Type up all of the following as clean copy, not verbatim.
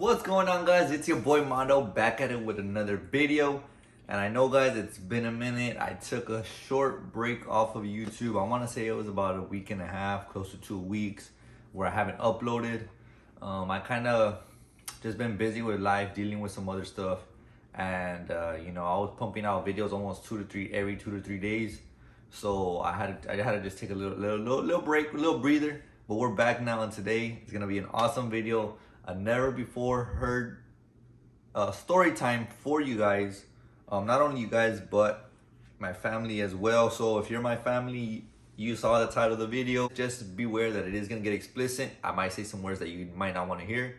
What's going on, guys? It's your boy Mondo back at it with another video. And I know, guys, it's been a minute. I took a short break off of YouTube. I want to say it was about a week and a half, close to 2 weeks, where I haven't uploaded. I kind of just been busy with life, dealing with some other stuff. And I was pumping out videos almost every 2 to 3 days. So I had to just take a little break, a little breather. But we're back now, and today it's gonna be an awesome video. I never before heard story time for you guys. Not only you guys, but my family as well. So if you're my family, you saw the title of the video. Just beware that it is gonna get explicit. I might say some words that you might not want to hear.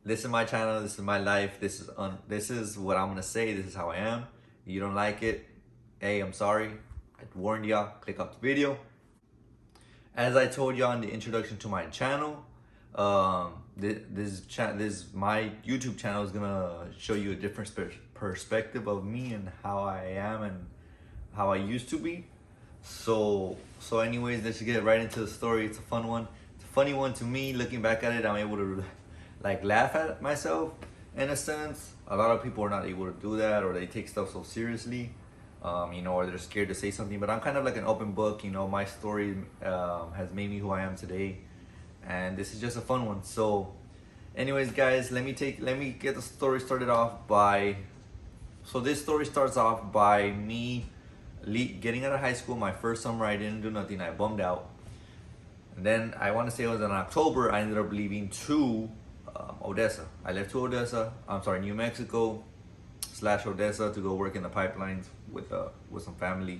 This is my channel. This is my life. This is what I'm gonna say. This is how I am. You don't like it? Hey, I'm sorry. I warned y'all. Click off the video. As I told y'all in the introduction to my channel, this my YouTube channel is gonna show you a different perspective of me and how I am and how I used to be. So anyways, let's get right into the story. It's a fun one. It's a funny one to me. Looking back at it, I'm able to like laugh at myself in a sense. A lot of people are not able to do that, or they take stuff so seriously. Or they're scared to say something, but I'm kind of like an open book. My story has made me who I am today, and this is just a fun one. So anyways, guys, let me get the story started off by, so this story starts off by me getting out of high school. My first summer, I didn't do nothing. I bummed out. And then I want to say it was in October, I ended up leaving to Odessa. I left to New Mexico / Odessa to go work in the pipelines with some family.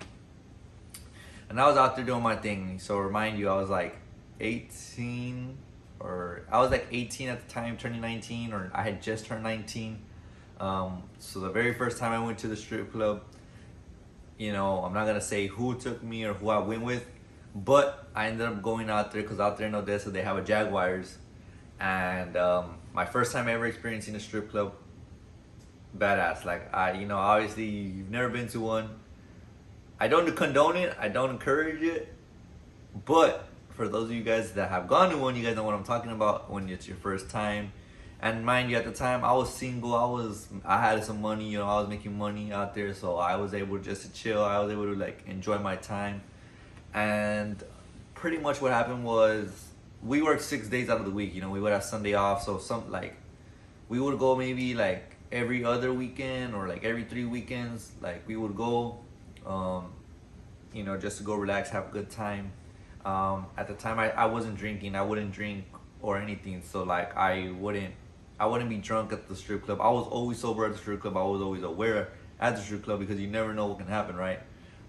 And I was out there doing my thing. So remind you, I was like 18 at the time, turning 19, or I had just turned 19. So the very first time I went to the strip club, I'm not gonna say who took me or who I went with, but I ended up going out there because out there in Odessa they have a Jaguars. And my first time ever experiencing a strip club, badass. Like obviously you've never been to one. I don't condone it, I don't encourage it, but for those of you guys that have gone to one, you guys know what I'm talking about when it's your first time. And mind you, at the time I was single, I had some money, I was making money out there, so I was able just to chill. I was able to like enjoy my time. And pretty much what happened was we worked 6 days out of the week. We would have Sunday off, so we would go maybe like every other weekend or like every 3 weekends. Like we would go just to go relax, have a good time. At the time I wasn't drinking. I wouldn't drink or anything, so like I wouldn't be drunk at the strip club. I was always sober at the strip club. I was always aware at the strip club because you never know what can happen, right?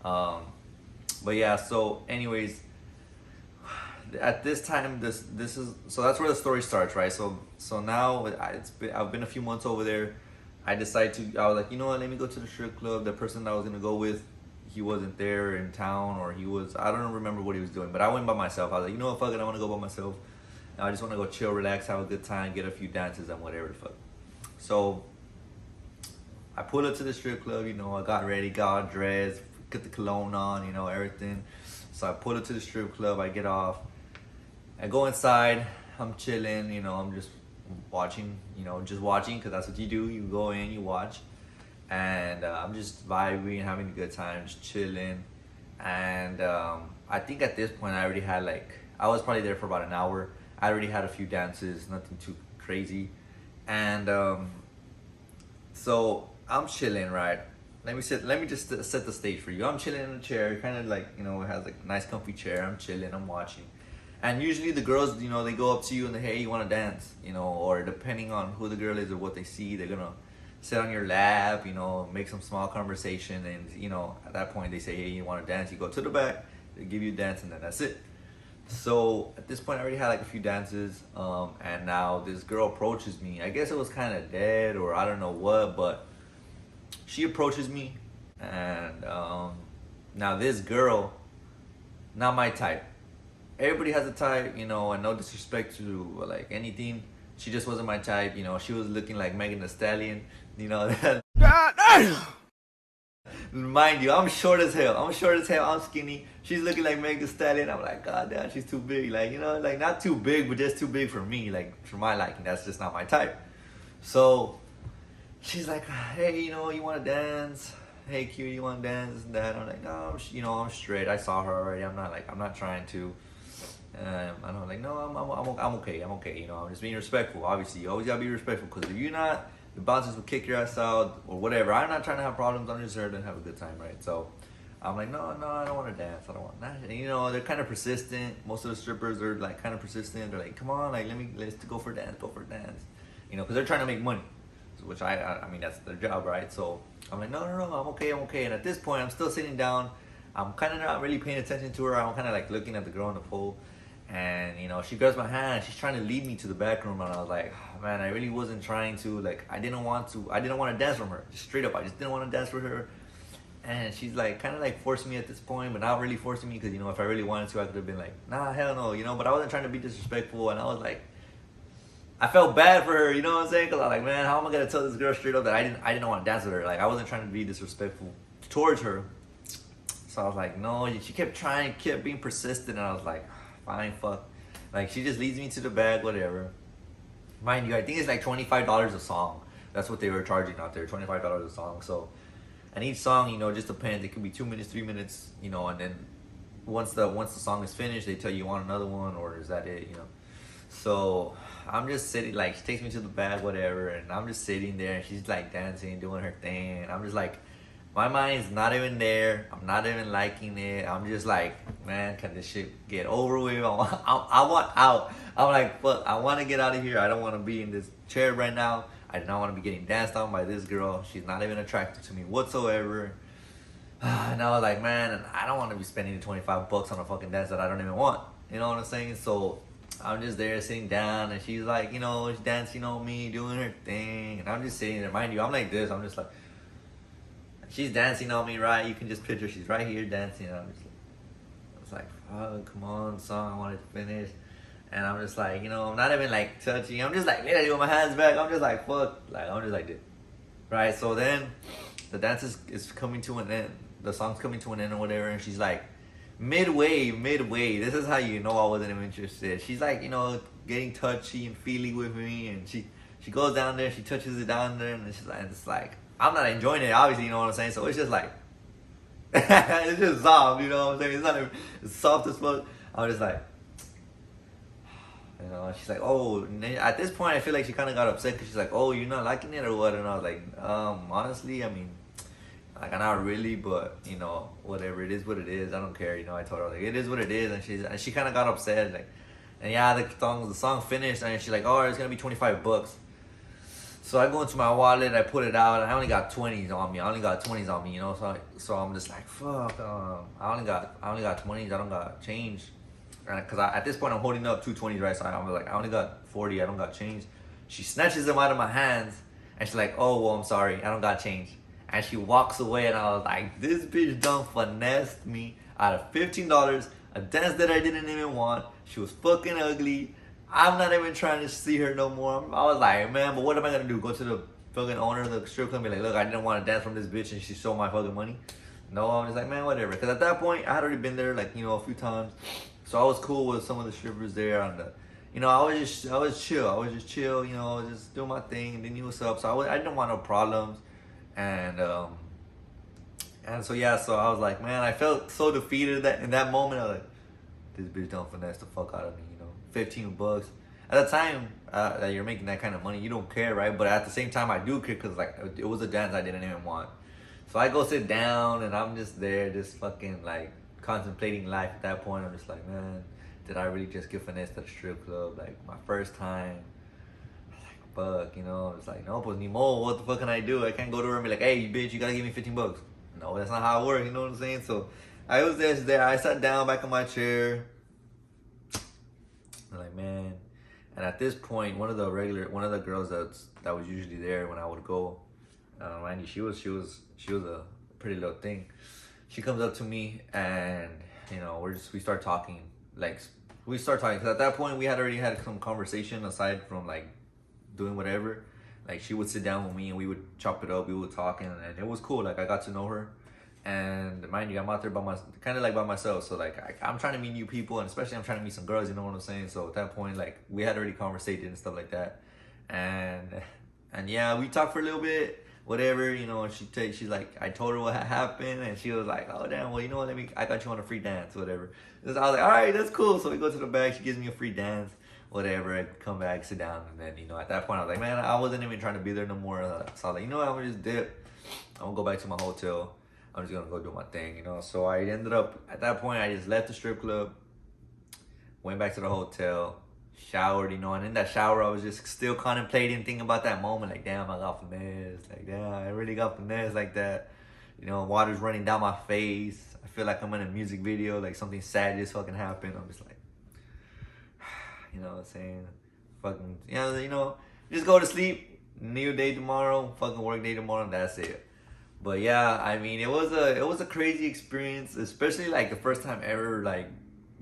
But yeah, so anyways, at this time, this is, so that's where the story starts, right? So now I've been a few months over there. I was like, you know what, let me go to the strip club. The person that I was gonna go with, he wasn't there in town, or I don't remember what he was doing, but I went by myself. I was like, you know what, fuck it, I wanna go by myself. I just wanna go chill, relax, have a good time, get a few dances and whatever the fuck. So I pulled up to the strip club, I got ready, got dressed, get the cologne on, everything. So I pulled up to the strip club, I get off, I go inside, I'm chilling, I'm just watching, because that's what you do. You go in, you watch, and I'm just vibing, having a good time, just chilling. And I think at this point I was probably there for about an hour. I already had a few dances, nothing too crazy. And so I'm chilling, right? Let me just set the stage for you. I'm chilling in a chair, kind of like, it has like a nice comfy chair. I'm chilling, I'm watching. And usually the girls, they go up to you and they, hey, you want to dance, or depending on who the girl is or what they see, they're gonna sit on your lap, make some small conversation, and at that point they say, hey, you want to dance? You go to the back, they give you a dance, and then that's it. So at this point I already had like a few dances, and now this girl approaches me. I guess it was kind of dead, or I don't know what, but she approaches me, and now this girl, not my type. Everybody has a type, and no disrespect to like anything. She just wasn't my type, she was looking like Megan Thee Stallion, God damn! Mind you, I'm short as hell, I'm skinny. She's looking like Megan Thee Stallion. I'm like, God damn, she's too big. Like, like not too big, but just too big for me, like for my liking. That's just not my type. So she's like, hey, you want to dance? Hey, Q, you want to dance? This and that. I'm like, no, I'm straight. I saw her already. I'm not trying to. And I'm like, no, I'm okay. I'm okay. I'm just being respectful. Obviously, you always gotta be respectful because if you're not, the bouncers will kick your ass out or whatever. I'm not trying to have problems. I'm just here to have a good time, right? So I'm like, no, I don't want to dance. I don't want that. And, they're kind of persistent. Most of the strippers are like kind of persistent. They're like, come on, like let's go for a dance, because they're trying to make money, which I mean that's their job, right? So I'm like, no, I'm okay. And at this point, I'm still sitting down. I'm kind of not really paying attention to her. I'm kind of like looking at the girl on the pole. And she grabs my hand. She's trying to lead me to the back room, and I was like, oh, man, I really wasn't trying to. Like, I didn't want to dance from her. Just straight up, I just didn't want to dance with her. And she's like, kind of like forcing me at this point, but not really forcing me because if I really wanted to, I could have been like, nah, hell no, But I wasn't trying to be disrespectful, and I was like, I felt bad for her, you know what I'm saying? Because I was like, man, how am I gonna tell this girl straight up that I didn't want to dance with her? Like, I wasn't trying to be disrespectful towards her. So I was like, no. She kept being persistent, and I was like, fine, fuck. Like, she just leads me to the bag, whatever. Mind you, I think it's like $25 a song. That's what they were charging out there, $25 a song. So, and each song, just depends. It could be 2 minutes, 3 minutes, and then once the song is finished, they tell you want another one, or is that it, So I'm just sitting, like, she takes me to the bag, whatever, and I'm just sitting there, and she's like dancing, doing her thing, and I'm just like, my mind's not even there. I'm not even liking it. I'm just like, man, can this shit get over with? I want out. I'm like, fuck, I want to get out of here. I don't want to be in this chair right now. I do not want to be getting danced on by this girl. She's not even attracted to me whatsoever. And I was like, man, I don't want to be spending $25 on a fucking dance that I don't even want. You know what I'm saying? So I'm just there sitting down, and she's like, she's dancing on me, doing her thing. And I'm just sitting there. Mind you, I'm like this. I'm just like, she's dancing on me, right? You can just picture she's right here dancing. And I was like, fuck, come on, song, I wanted to finish. And I'm just like, I'm not even like touching. I'm just like, literally with my hands back. I'm just like, fuck. Like, I'm just like this. Right? So then the dance is coming to an end. The song's coming to an end or whatever. And she's like, midway. This is how you know I wasn't even interested. She's like, getting touchy and feely with me. And she goes down there. She touches it down there. And it's like, I'm not enjoying it, obviously, you know what I'm saying? So it's just like, it's just soft, you know what I'm saying? It's not even, it's soft as fuck. I'm just like, she's like, oh, at this point, I feel like she kind of got upset because she's like, oh, you're not liking it or what? And I was like, honestly, I mean, like, I'm not really, but, whatever, it is what it is. I don't care, I told her, like, it is what it is. And she kind of got upset, like, and yeah, the song finished, and she's like, oh, it's going to be $25. So I go into my wallet, I put it out, and I only got 20s on me. So I'm just like, fuck. I only got 20s. I don't got change, because at this point I'm holding up 2 20s, right? So I'm like, I only got 40. I don't got change. She snatches them out of my hands, and she's like, oh, well, I'm sorry, I don't got change. And she walks away, and I was like, this bitch done finessed me out of $15, a dance that I didn't even want. She was fucking ugly. I'm not even trying to see her no more. I was like, man, but what am I gonna do? Go to the fucking owner of the strip club and be like, look, I didn't want to dance from this bitch and she stole my fucking money? No, I'm just like, man, whatever. Because at that point, I had already been there, like, a few times. So I was cool with some of the strippers there on the, I was chill. I was just chill, just doing my thing and they knew what's up. So I didn't want no problems. And so yeah, so I was like, man, I felt so defeated in that moment. I was like, this bitch don't finesse the fuck out of me, $15. At the time that you're making that kind of money, you don't care, right? But at the same time, I do care because, like, it was a dance I didn't even want. So I go sit down, and I'm just there, just fucking, like, contemplating life at that point. I'm just like, man, did I really just get finessed at a strip club? Like, my first time. Like, fuck, It's like, no, pues ni modo, what the fuck can I do? I can't go to her and be like, hey, bitch, you gotta give me $15. No, that's not how it works, you know what I'm saying? So I was just there. I sat down back in my chair. I'm like, man. And at this point, one of the girls that was usually there when I would go, Randy, she was a pretty little thing. She comes up to me, and we start talking. Because at that point we had already had some conversation aside from, like, doing whatever. Like, she would sit down with me and we would chop it up. We would talk, and it was cool. Like, I got to know her. And mind you, I'm out there by myself. So, like, I'm trying to meet new people, and especially I'm trying to meet some girls, you know what I'm saying? So at that point, like, we had already conversated and stuff like that. And And yeah, we talked for a little bit, whatever, you know, and she's like, I told her what had happened, and she was like, oh damn, well, you know what, I got you on a free dance, whatever. So I was like, all right, that's cool. So we go to the back, she gives me a free dance, whatever. I come back, sit down, and then, you know, at that point I was like, man, I wasn't even trying to be there no more. So I was like, you know what, I'm gonna just dip. I'm gonna go back to my hotel. I'm just gonna go do my thing, you know. So I ended up, at that point, I just left the strip club, went back to the hotel, showered, you know, and in that shower, I was just still contemplating, thinking about that moment, like, damn, I got finesse, like, damn, I really got finesse like that, you know, water's running down my face, I feel like I'm in a music video, like something sad just fucking happened, I'm just like, you know what I'm saying, fucking, you know, just go to sleep, new day tomorrow, fucking work day tomorrow, and that's it. But yeah, I mean, it was a crazy experience, especially like the first time ever, like,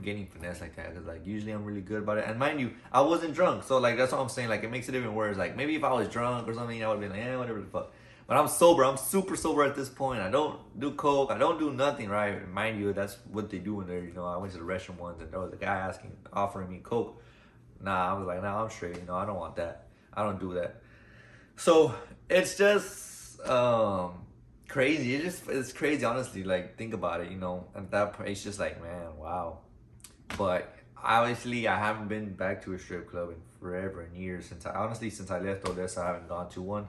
getting finesse like that, because like usually I'm really good about it, and mind you, I wasn't drunk, so like that's what I'm saying, like it makes it even worse. Like maybe if I was drunk or something, I would have been like, yeah, whatever the fuck. But I'm sober, I'm super sober at this point. I don't do coke, I don't do nothing, right? Mind you, that's what they do in there, you know. I went to the restroom once and there was a guy offering me coke. Nah, I was like, nah, I'm straight, you know, I don't want that, I don't do that. So it's just crazy. It's crazy, honestly. Like, think about it, you know. At that point, it's just like, man, wow. But obviously, I haven't been back to a strip club in forever, in years. Since I left Odessa, I haven't gone to one.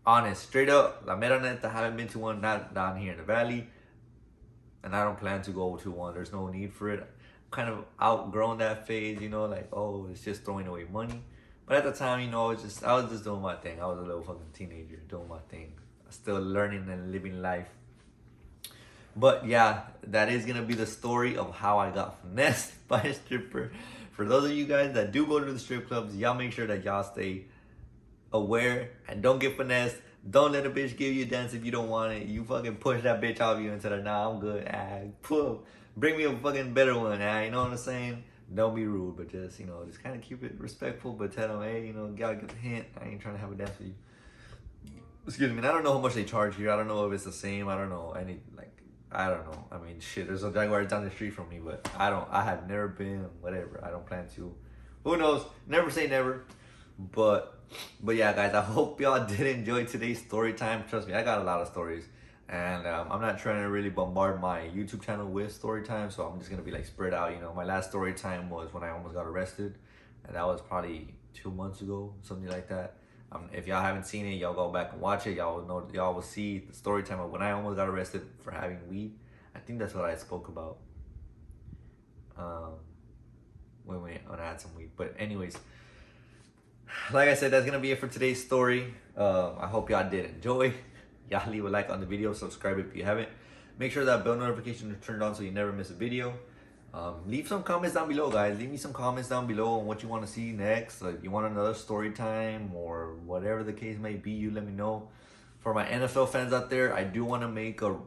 Honest, straight up, La Mera Neta, I haven't been to one, not down here in the valley. And I don't plan to go to one. There's no need for it. Kind of outgrown that phase, you know, like, oh, it's just throwing away money. But at the time, you know, I was just doing my thing. I was a little fucking teenager doing my thing. Still learning and living life. But yeah, that is gonna be the story of how I got finessed by a stripper. For those of you guys that do go to the strip clubs, y'all make sure that y'all stay aware and don't get finessed. Don't let a bitch give you a dance if you don't want it. You fucking push that bitch off you and tell her, nah, I'm good. Bring me a fucking better one, you know what I'm saying? Don't be rude, but just, you know, just kind of keep it respectful, but tell them, hey, you know, gotta get the hint. I ain't trying to have a dance with you. Excuse me, and I don't know how much they charge here. I don't know if it's the same. I don't know I don't know. I mean, shit, there's a Jaguar down the street from me, but I have never been, whatever. I don't plan to. Who knows? Never say never. But yeah, guys, I hope y'all did enjoy today's story time. Trust me, I got a lot of stories. And I'm not trying to really bombard my YouTube channel with story time, so I'm just going to be like spread out. You know, my last story time was when I almost got arrested. And that was probably 2 months ago, something like that. If y'all haven't seen it, y'all go back and watch it. Y'all will see the story time of when I almost got arrested for having weed. I think that's what I spoke about when I had some weed. But anyways, like I said, that's gonna be it for today's story. I hope y'all did enjoy. Y'all leave a like on the video, subscribe if you haven't. Make sure that bell notification is turned on so you never miss a video. Leave some comments down below, guys. Leave me some comments down below on what you want to see next. If you want another story time or whatever the case may be, you let me know. For my NFL fans out there, I do want to make a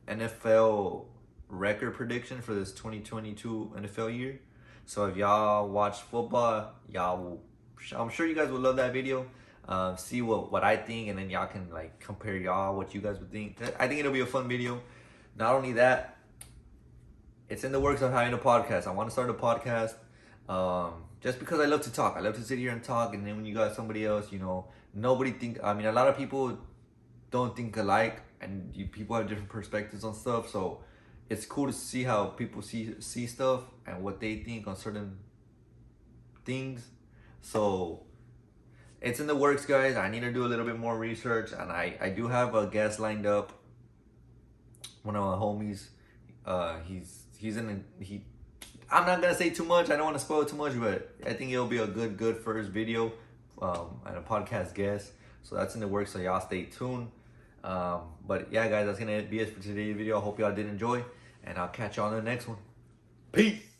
NFL record prediction for this 2022 NFL year. So if y'all watch football, I'm sure you guys will love that video. See what I think, and then y'all can like compare what you guys would think. I think it'll be a fun video. Not only that, it's in the works of having a podcast. I want to start a podcast just because I love to talk. I love to sit here and talk, and then when you got somebody else, you know, a lot of people don't think alike, and people have different perspectives on stuff, so it's cool to see how people see stuff and what they think on certain things. So it's in the works, guys. I need to do a little bit more research, and I do have a guest lined up. One of my homies, I'm not gonna say too much. I don't want to spoil too much, but I think it'll be a good first video and a podcast guest. So that's in the works, so y'all stay tuned. But yeah, guys, that's gonna be it for today's video. I hope y'all did enjoy, and I'll catch y'all on the next one. Peace.